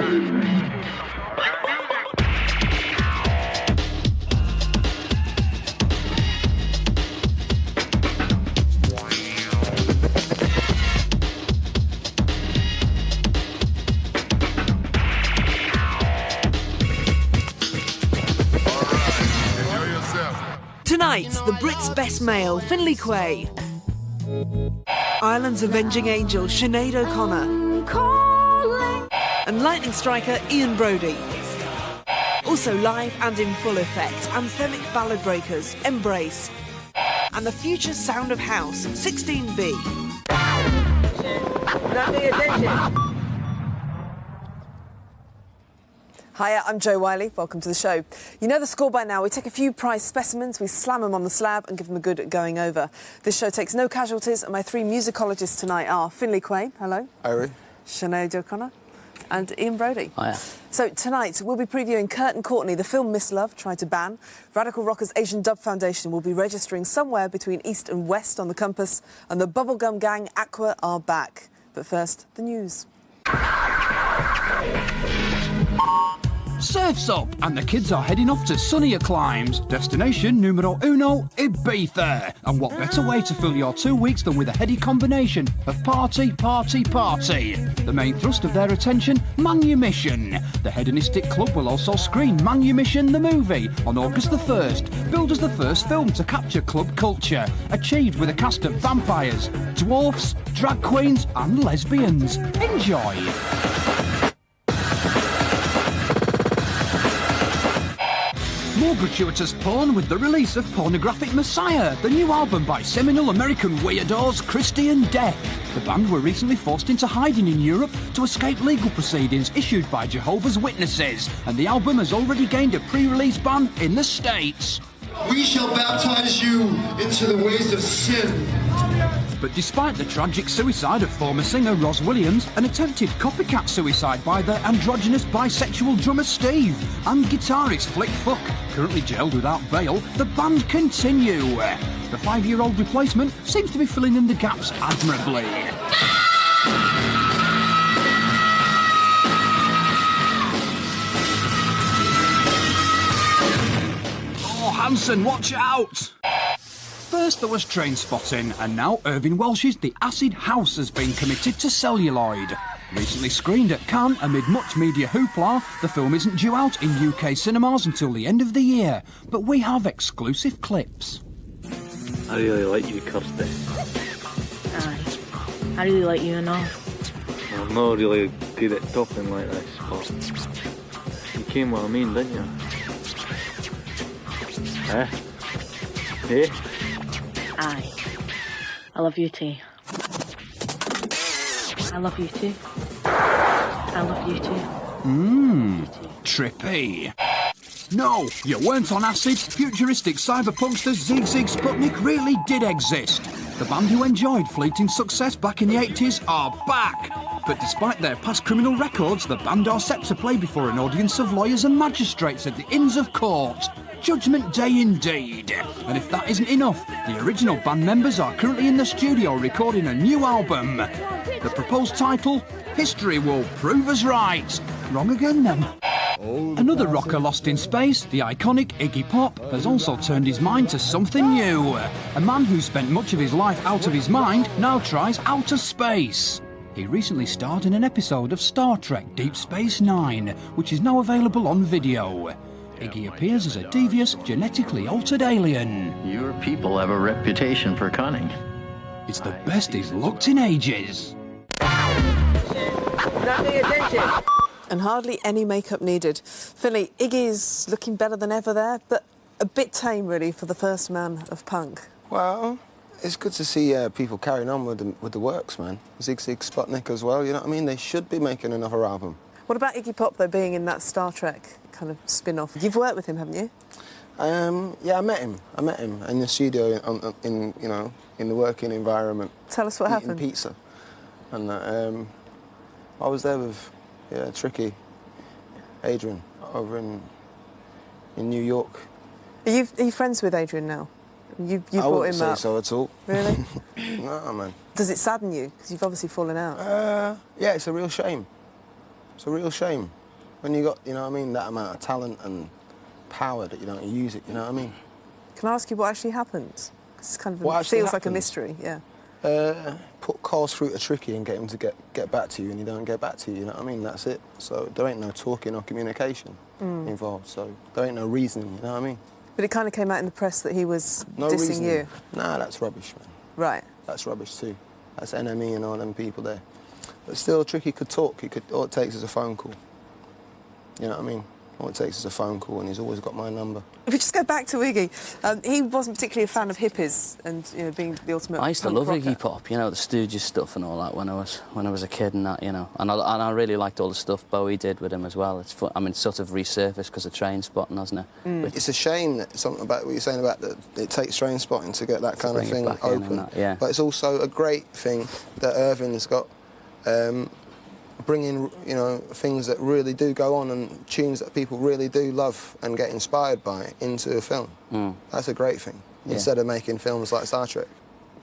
Tonight, the Brits' best male, Quaye. Ireland's avenging angel, Sinead O'Connor. And lightning striker, Broudie. Also live and in full effect, anthemic ballad breakers, Embrace. And the future sound of house, 16B. Hiya, I'm Jo Whiley. Welcome to the show. You know the score by now. We take a few prize specimens, we slam them on the slab and give them a good going over. This show takes no casualties, and my three musicologists tonight are Quaye, hello. Irie. Sinead O'Connor. And Broudie. Hiya. So tonight we'll be previewing Kurt and Courtney, the film Miss Love tried to ban. Radical Rockers Asian Dub Foundation will be registering somewhere between east and west on the compass, and the Bubblegum Gang Aqua are back. But first, the news. Surf's up and the kids are heading off to sunnier climes. Destination numero uno, Ibiza. And what better way to fill your 2 weeks than with a heady combination of party, party, party. The main thrust of their attention, Manumission. The hedonistic club will also screen Manumission the movie on August the 1st, billed as the first film to capture club culture, achieved with a cast of vampires, dwarfs, drag queens and lesbians. Enjoy! More gratuitous porn with the release of Pornographic Messiah, the new album by seminal American weirdos Christian Death. The band were recently forced into hiding in Europe to escape legal proceedings issued by Jehovah's Witnesses, and the album has already gained a pre-release ban in the States. We shall baptize you into the ways of sin. But despite the tragic suicide of former singer Ros Williams, an attempted copycat suicide by their androgynous bisexual drummer Steve, and guitarist Flick Fuck, currently jailed without bail, the band continue. The 5-year-old replacement seems to be filling in the gaps admirably. Oh, Hanson, watch out! First there was Train Spotting, and now Irving Welsh's The Acid House has been committed to celluloid. Recently screened at Cannes amid much media hoopla, the film isn't due out in UK cinemas until the end of the year, but we have exclusive clips. I really like you, Kirsty. Aye. I really like you and all. I'm not really good at talking like this, but you came what I mean, didn't you? Eh? Aye. I love you too. I love you too. I love you too. Trippy. No, you weren't on acid. Futuristic cyberpunksters Zig Zig Sputnik really did exist. The band who enjoyed fleeting success back in the 80s are back. But despite their past criminal records, the band are set to play before an audience of lawyers and magistrates at the Inns of Court. Judgment Day indeed. And if that isn't enough, the original band members are currently in the studio recording a new album. The proposed title, History Will Prove Us Right. Wrong again then. Another rocker lost in space, the iconic Iggy Pop, has also turned his mind to something new. A man who spent much of his life out of his mind now tries outer space. He recently starred in an episode of Star Trek Deep Space Nine, which is now available on video. Iggy appears as a devious, genetically altered alien. Your people have a reputation for cunning. It's the best he's looked in ages. And hardly any makeup needed. Philly, Iggy's looking better than ever there, but a bit tame, really, for the first man of punk. Well, it's good to see people carrying on with the works, man. Zig Zig Sputnik as well, you know what I mean? They should be making another album. What about Iggy Pop, though, being in that Star Trek kind of spin-off? You've worked with him, haven't you? Yeah, I met him in the studio, in the working environment. Tell us what happened. Eating pizza. And I was there with Tricky, Adrian, over in New York. Are you friends with Adrian now? You brought him up? I wouldn't say so at all. Really? No, man. Does it sadden you? Because you've obviously fallen out. Yeah, it's a real shame. It's a real shame. When you got, you know what I mean, that amount of talent and power that you don't use it, you know what I mean? Can I ask you what actually happened? It's kind of What actually feels like a happened? mystery, yeah. Put calls through to Tricky and get him to get back to you, and he don't get back to you, you know what I mean? That's it. So there ain't no talking or communication involved, so there ain't no reasoning, you know what I mean? But it kind of came out in the press that he was No dissing reasoning. you. Nah, that's rubbish, man. Right. That's rubbish too. That's NME and all them people there. But still, Tricky could talk. All it takes is a phone call. You know what I mean? All it takes is a phone call, and he's always got my number. If we just go back to Iggy, he wasn't particularly a fan of hippies and, you know, being the ultimate. I used to punk love rocker. Iggy Pop, you know, the Stooges stuff and all that when I was a kid and that, you know. And I really liked all the stuff Bowie did with him as well. It's fun. I mean, it's sort of resurfaced because of Train Spotting, hasn't it? But It's a shame that something about what you're saying about that it takes Train Spotting to get that kind of bring it thing back in and open. that, yeah. But it's also a great thing that Irvin's got. Bringing, you know, things that really do go on and tunes that people really do love and get inspired by into a film. That's a great thing, instead of making films like Star Trek.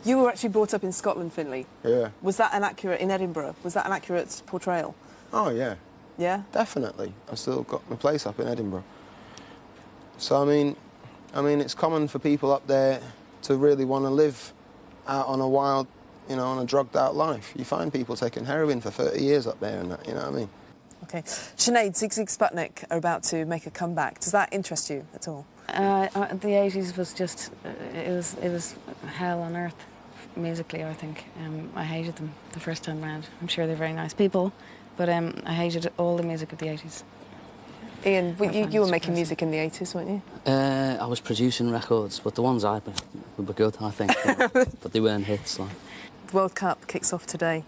You were actually brought up in Scotland, Finley. Yeah. Was that in Edinburgh? Was that an accurate portrayal? Oh, yeah. Yeah? Definitely. I still got my place up in Edinburgh. So, I mean, it's common for people up there to really want to live out on a wild, you know, on a drugged-out life. You find people taking heroin for 30 years up there and that, you know what I mean? OK. Sinead, Zig Zig Sputnik are about to make a comeback. Does that interest you at all? The 80s was just... it was hell on earth, musically, I think. I hated them the first time round. I'm sure they're very nice people, but I hated all the music of the 80s. Ian, you were making music in the 80s, weren't you? I was producing records, but the ones I made were good, I think. But they weren't hits, like. The World Cup kicks off today,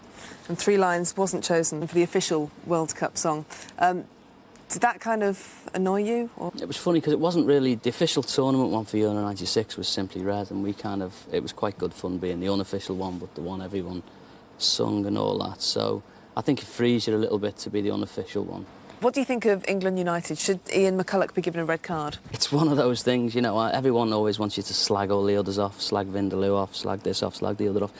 and Three Lines wasn't chosen for the official World Cup song. Did that kind of annoy you? Or? It was funny because it wasn't really... The official tournament one for Euro 96 was Simply Red, and it was quite good fun being the unofficial one, but the one everyone sung and all that. So I think it frees you a little bit to be the unofficial one. What do you think of England United? Should Ian McCulloch be given a red card? It's one of those things, you know, everyone always wants you to slag all the others off, slag Vindaloo off, slag this off, slag the other off.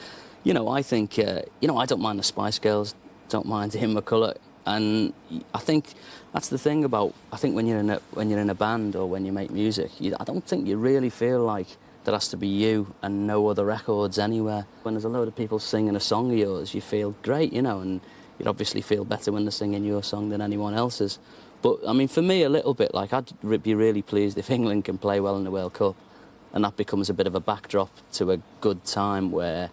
You know, I think, you know, I don't mind the Spice Girls, don't mind Ian McCulloch, and I think that's the thing about, I think when you're in a band or when you make music, I don't think you really feel like there has to be you and no other records anywhere. When there's a load of people singing a song of yours, you feel great, you know, and you'd obviously feel better when they're singing your song than anyone else's. But, I mean, for me, a little bit, like, I'd be really pleased if England can play well in the World Cup, and that becomes a bit of a backdrop to a good time where,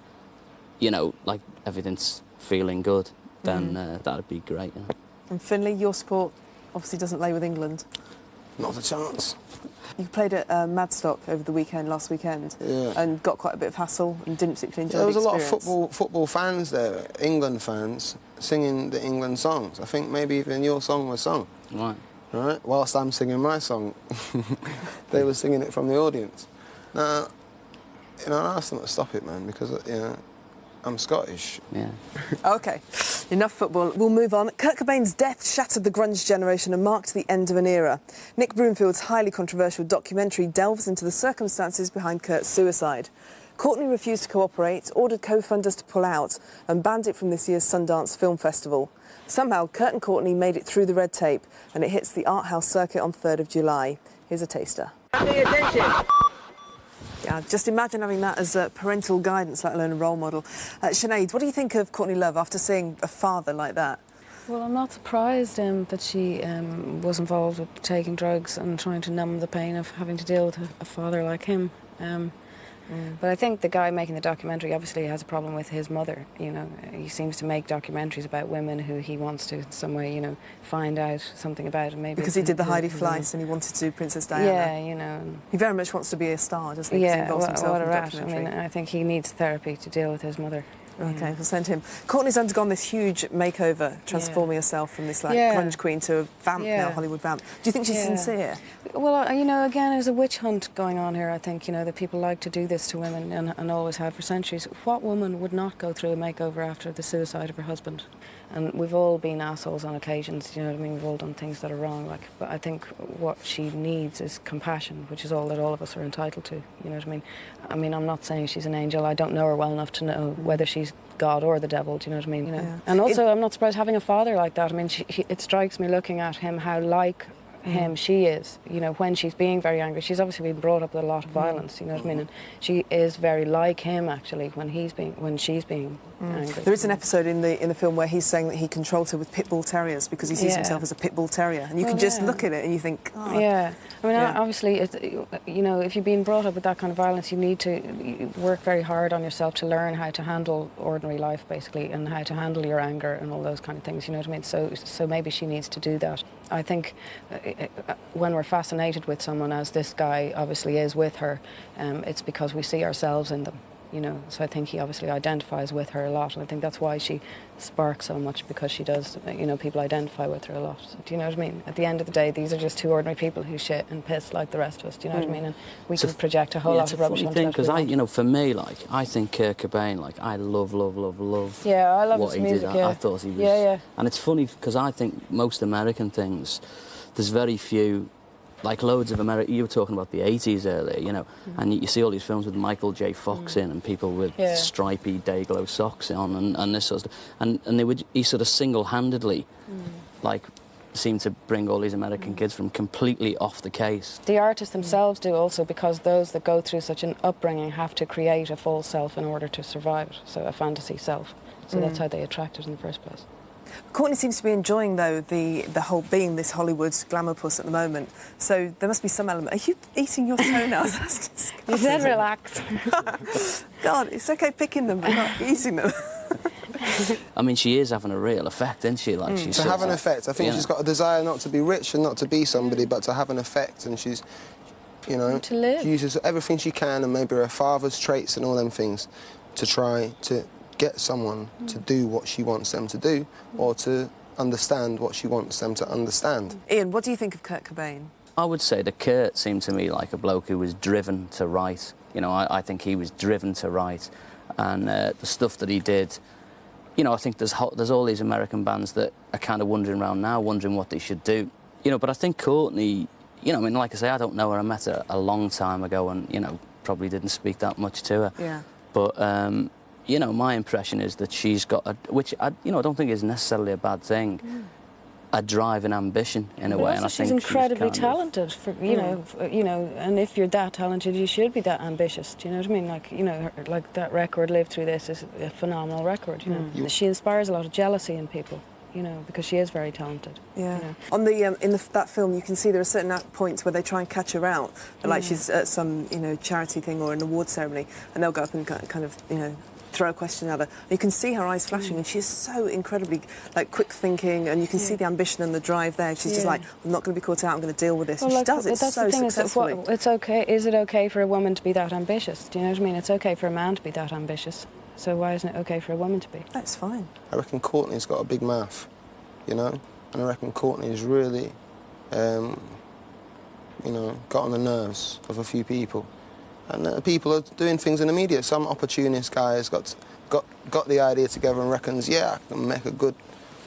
you know, like, everything's feeling good, then that'd be great. You know? And Finley, your sport obviously doesn't lay with England. Not a chance. You played at Madstock over the last weekend, and got quite a bit of hassle and didn't particularly enjoy There was the a lot experience. of football fans there, England fans, singing the England songs. I think maybe even your song was sung. Right. Right? Whilst I'm singing my song, they were singing it from the audience. Now, you know, I asked them to stop it, man, because, you know, I'm Scottish. Yeah. OK, enough football. We'll move on. Kurt Cobain's death shattered the grunge generation and marked the end of an era. Nick Broomfield's highly controversial documentary delves into the circumstances behind Kurt's suicide. Courtney refused to cooperate, ordered co-funders to pull out and banned it from this year's Sundance Film Festival. Somehow, Kurt and Courtney made it through the red tape, and it hits the art house circuit on 3rd of July. Here's a taster. Pay attention. Yeah, just imagine having that as parental guidance, let alone a role model. Sinead, what do you think of Courtney Love after seeing a father like that? Well, I'm not surprised that she was involved with taking drugs and trying to numb the pain of having to deal with a father like him. But I think the guy making the documentary obviously has a problem with his mother. You know, he seems to make documentaries about women who he wants to, in some way, you know, find out something about. And maybe Because he did the Heidi Fleiss and he wanted to do Princess Diana. Yeah, you know. He very much wants to be a star, doesn't he? 'Cause he Yeah, involves himself what in a the rat. I documentary. mean, I think he needs therapy to deal with his mother. OK, we'll send him. Courtney's undergone this huge makeover, transforming herself from this, like, grunge queen to a vamp now, Hollywood vamp. Do you think she's sincere? Well, you know, again, there's a witch hunt going on here, I think, you know, that people like to do this to women and always have for centuries. What woman would not go through a makeover after the suicide of her husband? And we've all been assholes on occasions, you know what I mean? We've all done things that are wrong, like, but I think what she needs is compassion, which is all that all of us are entitled to, you know what I mean? I mean, I'm not saying she's an angel. I don't know her well enough to know whether she's she's God or the devil, do you know what I mean? Yeah. And also, I'm not surprised having a father like that. I mean, it strikes me looking at him how like him she is, when she's being very angry. She's obviously been brought up with a lot of violence, you know what I mean? And she is very like him, actually, when she's being angry. There is an episode in the film where he's saying that he controlled her with pit bull terriers because he sees himself as a pit bull terrier, and you can just look at it and you think, oh. Yeah, I mean, obviously, if you've been brought up with that kind of violence, you need to work very hard on yourself to learn how to handle ordinary life, basically, and how to handle your anger and all those kind of things, you know what I mean? So maybe she needs to do that. I think when we're fascinated with someone, as this guy obviously is with her, it's because we see ourselves in them, So I think he obviously identifies with her a lot, and I think that's why she sparks so much, because she does, people identify with her a lot. So, do you know what I mean? At the end of the day, these are just two ordinary people who shit and piss like the rest of us, do you know what I mean? And we can project a whole lot of rubbish onto that. Because for me, I think Kurt Cobain, I love. Yeah, I love what his he music. did. Yeah. I thought he was. Yeah. And it's funny because I think most American things, there's very few. Like loads of America, you were talking about the 80s earlier, and you see all these films with Michael J. Fox in, and people with stripy day-glow socks on, and this sort of stuff. And he sort of single-handedly, seemed to bring all these American kids from completely off the case. The artists themselves do also, because those that go through such an upbringing have to create a false self in order to survive it, so a fantasy self. So that's how they attract it in the first place. Courtney seems to be enjoying, though, the whole being this Hollywood glamour puss at the moment. So there must be some element. Are you eating your toenails? That's disgusting. You said relax. God, it's okay picking them, but not eating them. I mean, she is having a real effect, isn't she? She's to have an effect. I think she's got a desire not to be rich and not to be somebody, but to have an effect, and she's, to live. She uses everything she can, and maybe her father's traits and all them things, to try to get someone to do what she wants them to do, or to understand what she wants them to understand. Ian, what do you think of Kurt Cobain? I would say that Kurt seemed to me like a bloke who was driven to write. I think he was driven to write, and the stuff that he did, I think there's all these American bands that are kind of wandering around now, wondering what they should do. But I think Courtney, like I say, I don't know her. I met her a long time ago, and probably didn't speak that much to her. Yeah. But my impression is that she's got which I don't think is necessarily a bad thing, a drive and ambition in a way. And I think she's incredibly talented. And if you're that talented, you should be that ambitious. Do you know what I mean? Like that record, "Live Through This," is a phenomenal record. She inspires a lot of jealousy in people. Because she is very talented. Yeah. On that film, you can see there are certain points where they try and catch her out, like she's at some charity thing or an award ceremony, and they'll go up and kind of throw a question at her. You can see her eyes flashing, and she's so incredibly quick thinking, and you can see the ambition and the drive there. She's just like, I'm not going to be caught out. I'm going to deal with this. And she does it so successfully. It's okay. Is it okay for a woman to be that ambitious? Do you know what I mean? It's okay for a man to be that ambitious. So why isn't it okay for a woman to be? That's fine. I reckon Courtney's got a big mouth, and I reckon Courtney's really, got on the nerves of a few people. And people are doing things in the media. Some opportunist guy has got the idea together and reckons, I can make a good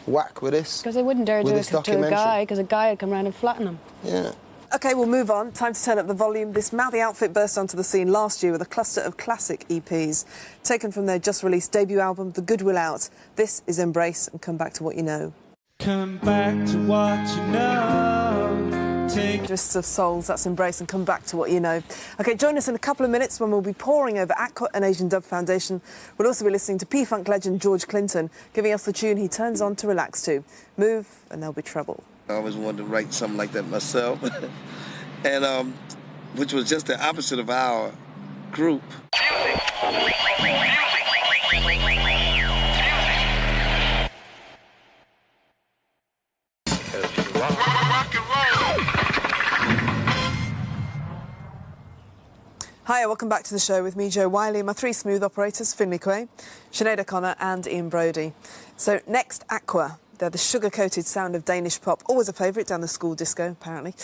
whack with this. Because they wouldn't dare do it to a guy, because a guy would come around and flatten him. Yeah. OK, we'll move on. Time to turn up the volume. This mouthy outfit burst onto the scene last year with a cluster of classic EPs, taken from their just-released debut album, The Good Will Out. This is Embrace, and Come Back to What You Know. Come back to what you know. Just of Souls, that's Embrace, and Come Back to What You Know. OK, join us in a couple of minutes when we'll be poring over Aqua and Asian Dub Foundation. We'll also be listening to P-Funk legend George Clinton, giving us the tune he turns on to relax to. Move, and there'll be trouble. I always wanted to write something like that myself, and which was just the opposite of our group. Hi, welcome back to the show with me, Jo Whiley, and my three smooth operators, Finley Quaye, Sinead O'Connor and Ian Broudie. So next, Aqua. They're the sugar-coated sound of Danish pop, always a favourite down the school disco, apparently.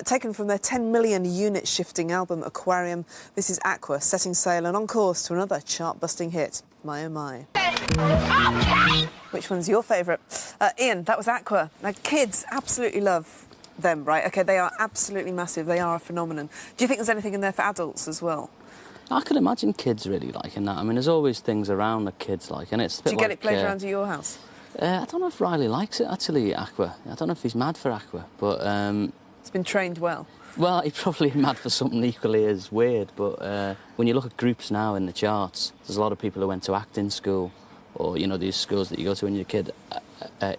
Taken from their 10 million unit shifting album, Aquarium, this is Aqua, setting sail and on course to another chart-busting hit, My Oh My. Which one's your favourite? Ian, that was Aqua. Now, kids absolutely love them, right? OK, they are absolutely massive. They are a phenomenon. Do you think there's anything in there for adults as well? I could imagine kids really liking that. I mean, there's always things around that kids like, and it's a bit. Do you get it played around at your house? I don't know if Riley likes it, actually, Aqua. I don't know if he's mad for Aqua, but... It's been trained well. Well, he's probably mad for something equally as weird, but when you look at groups now in the charts, there's a lot of people who went to acting school, or, you know, these schools that you go to when you're a kid,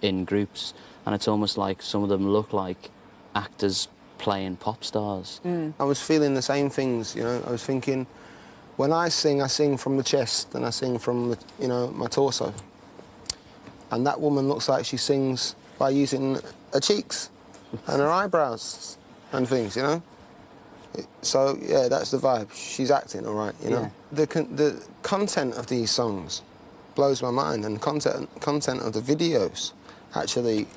in groups, and it's almost like some of them look like actors playing pop stars. I was feeling the same things, you know. I was thinking, when I sing from the chest, and I sing from, the, you know, my torso. And that woman looks like she sings by using her cheeks and her eyebrows and things, you know? So, yeah, that's the vibe. She's acting all right, you know? Yeah. The content of these songs blows my mind, and content of the videos actually,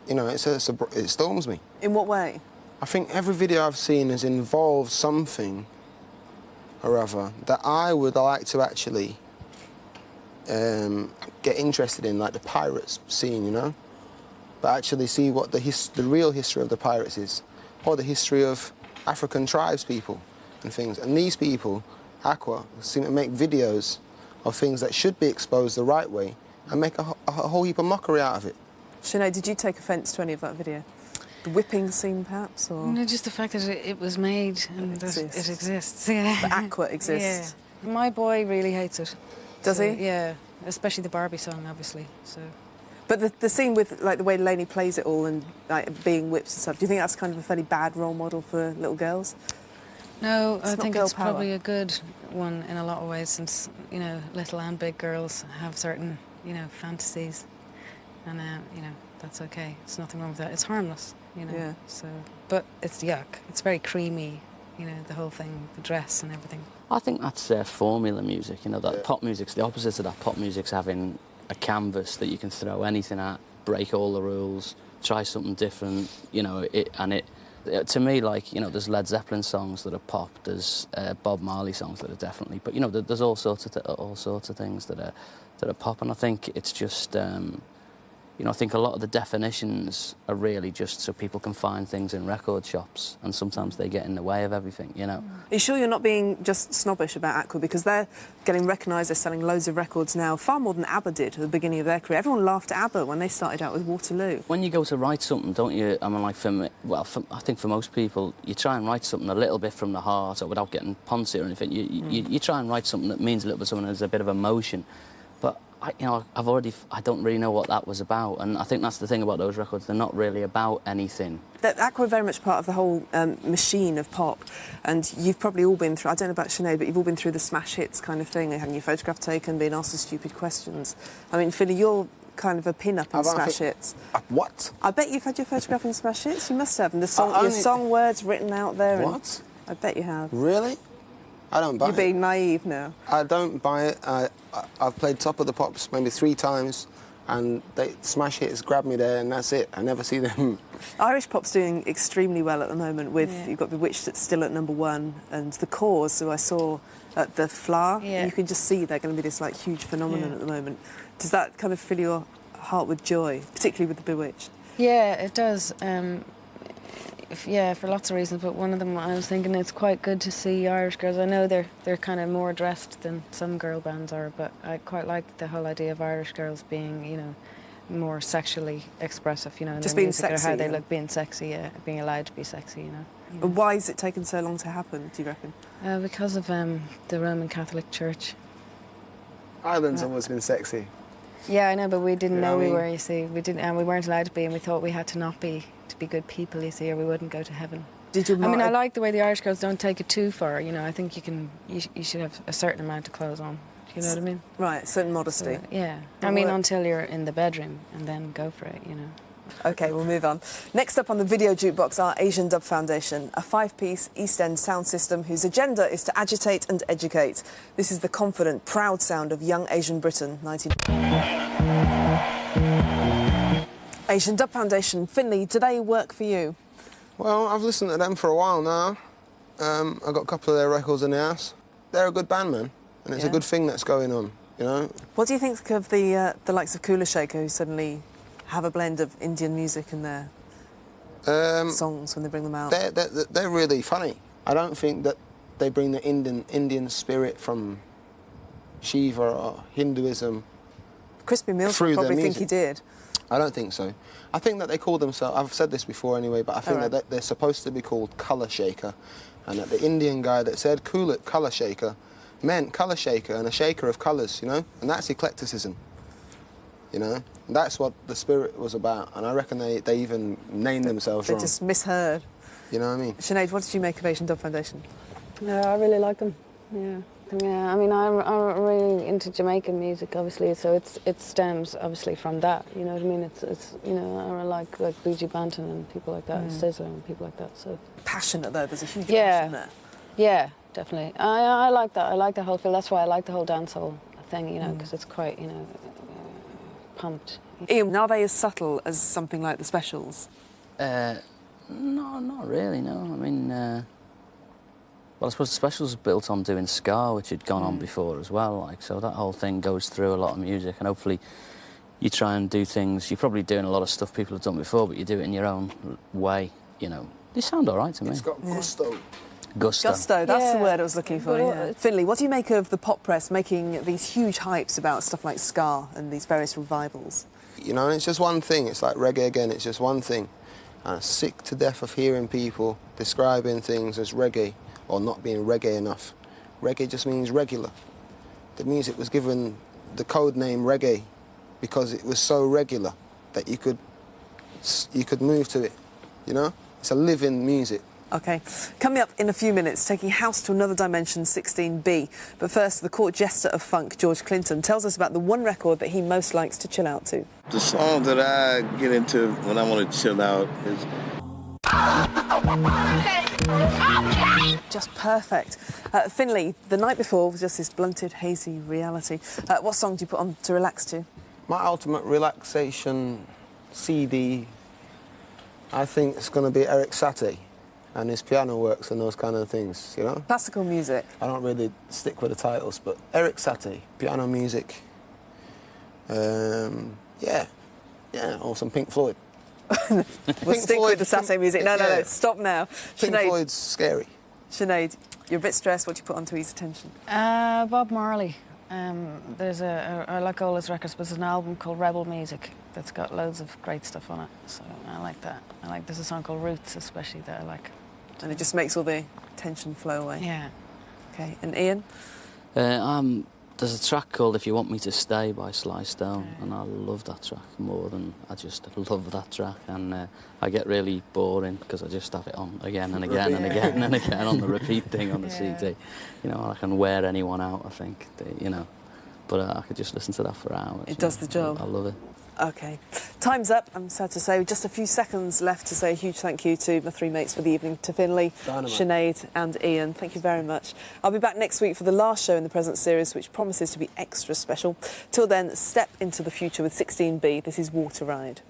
you know, it storms me. In what way? I think every video I've seen has involved something or other that I would like to actually get interested in, like the pirates scene, you know? But actually see what the real history of the pirates is, or the history of African tribes people and things. And these people, Aqua, seem to make videos of things that should be exposed the right way and make a whole heap of mockery out of it. Sinead, did you take offence to any of that video? The whipping scene, perhaps, or...? No, just the fact that it was made and that it exists, yeah. The Aqua exists. Yeah. My boy really hates it. Does he? Yeah, especially the Barbie song, obviously, so... But the scene with, like, the way Lainey plays it all and, like, being whipped and stuff, do you think that's kind of a fairly bad role model for little girls? No, I think it's probably a good one in a lot of ways, since, you know, little and big girls have certain, you know, fantasies. And, you know, that's OK. There's nothing wrong with that. It's harmless, you know. Yeah. So, but it's yuck. It's very creamy, you know, the whole thing, the dress and everything. I think that's formula music, you know, that pop music's the opposite of that. Pop music's having a canvas that you can throw anything at, break all the rules, try something different, you know, to me, like, you know, there's Led Zeppelin songs that are pop, there's Bob Marley songs that are definitely, but, you know, there's all sorts of things that are pop, and I think it's just, you know, I think a lot of the definitions are really just so people can find things in record shops, and sometimes they get in the way of everything, you know. Are you sure you're not being just snobbish about Aqua? Because they're getting recognised, they're selling loads of records now, far more than ABBA did at the beginning of their career. Everyone laughed at ABBA when they started out with Waterloo. When you go to write something, don't you, I mean, like, I think for most people, you try and write something a little bit from the heart, or without getting poncy or anything. You try and write something that means a little bit to someone, there's a bit of emotion. But you know, I don't really know what that was about, and I think that's the thing about those records, they're not really about anything. Aqua are very much part of the whole machine of pop, and you've probably all been through, I don't know about Sinead, but you've all been through the smash hits kind of thing, having your photograph taken, being asked the stupid questions. I mean, Philly, you're kind of a pin-up in smash hits. What? I bet you've had your photograph in smash hits, you must have, and your song words written out there. What? I bet you have. Really? I don't buy it. You're being naive now. I don't buy it. I've played Top of the Pops maybe 3 times, and smash hits grab me there, and that's it. I never see them. Irish pop's doing extremely well at the moment. You've got Bewitched that's still at #1, and The Cause, who I saw at the Flower. Yeah. You can just see they're going to be this like huge phenomenon at the moment. Does that kind of fill your heart with joy, particularly with the Bewitched? Yeah, it does. Yeah, for lots of reasons, but one of them, I was thinking it's quite good to see Irish girls. I know they're kind of more dressed than some girl bands are, but I quite like the whole idea of Irish girls being, you know, more sexually expressive, you know, in just their being music, sexy, or how they look, being sexy, yeah, being allowed to be sexy, you know. And why has it taken so long to happen, do you reckon? Because of the Roman Catholic Church. Ireland's always been sexy. Yeah, I know, but we didn't know what I we mean? were, you see. We didn't, and we weren't allowed to be, and we thought we had to not be to be good people, you see, or we wouldn't go to heaven. Did you? I mean, I like the way the Irish girls don't take it too far, you know. I think you should have a certain amount of clothes on. Do you know what I mean? Right, certain modesty. So, yeah. I mean, until you're in the bedroom, and then go for it, you know. OK, we'll move on. Next up on the video jukebox, our Asian Dub Foundation, a 5-piece East End sound system whose agenda is to agitate and educate. This is the confident, proud sound of young Asian Britain, Asian Dub Foundation. Finley, do they work for you? Well, I've listened to them for a while now. I've got a couple of their records in the house. They're a good band, man, and it's a good thing that's going on, you know? What do you think of the likes of Kula Shaker, who suddenly have a blend of Indian music in their songs when they bring them out? They're really funny. I don't think that they bring the Indian spirit from Shiva or Hinduism. Crispy Meals through probably their think he did. I don't think so. I think that they call themselves, I've said this before anyway, but I think that they're supposed to be called colour shaker, and that the Indian guy that said colour shaker meant colour shaker and a shaker of colours, you know, and that's eclecticism, you know. That's what the spirit was about, and I reckon they even named themselves wrong. They just misheard. You know what I mean? Sinead, what did you make of Asian Dub Foundation? I really like them. Yeah, I mean, I'm really into Jamaican music, obviously, so it stems obviously from that. You know what I mean? It's you know, I like Broudie Banton and people like that, and Sizzler and people like that. So passionate though. There's a huge passion there. Yeah, definitely. I like that. I like the whole feel. That's why I like the whole dancehall thing. You know, because it's quite pumped. Ian, are they as subtle as something like the Specials? No, not really. No, I mean. Well, I suppose the Specials built on doing ska, which had gone on before as well, like, so that whole thing goes through a lot of music, and hopefully you try and do things, you're probably doing a lot of stuff people have done before, but you do it in your own way, you know. They sound all right to me. It's got gusto. Gusto, that's the word I was looking for, Finley, what do you make of the pop press making these huge hypes about stuff like ska and these various revivals? You know, and it's just one thing, it's like reggae again, it's just one thing. And I'm sick to death of hearing people describing things as reggae, or not being reggae enough. Reggae just means regular. The music was given the code name reggae because it was so regular that you could move to it, you know? It's a living music. OK. Coming up in a few minutes, taking house to another dimension, 16B. But first, the court jester of funk, George Clinton, tells us about the one record that he most likes to chill out to. The song that I get into when I want to chill out is... Just perfect. Finley, the night before was just this blunted, hazy reality. What song do you put on to relax to? My ultimate relaxation CD, I think it's going to be Eric Satie and his piano works and those kind of things, you know? Classical music. I don't really stick with the titles, but Eric Satie, piano music. Yeah, or some Pink Floyd. We'll stick with the Saturday music. No, stop now. Pink Sinead, Floyd's scary. Sinead, you're a bit stressed. What do you put on to ease attention? Bob Marley. I like all his records, but there's an album called Rebel Music that's got loads of great stuff on it. So I like that. There's a song called Roots, especially, that I like. And it just makes all the tension flow away. Yeah. OK. And Ian? There's a track called If You Want Me to Stay by Sly Stone, and I love that track more than I just love that track, and I get really boring because I just have it on again and again and again and again on the repeat thing on the CD. You know, I can wear anyone out, I think, you know, but I could just listen to that for hours. It does the job. I love it. OK. Time's up, I'm sad to say. Just a few seconds left to say a huge thank you to my three mates for the evening, to Finley, Sinead and Ian. Thank you very much. I'll be back next week for the last show in the present series, which promises to be extra special. Till then, step into the future with 16B. This is Water Ride.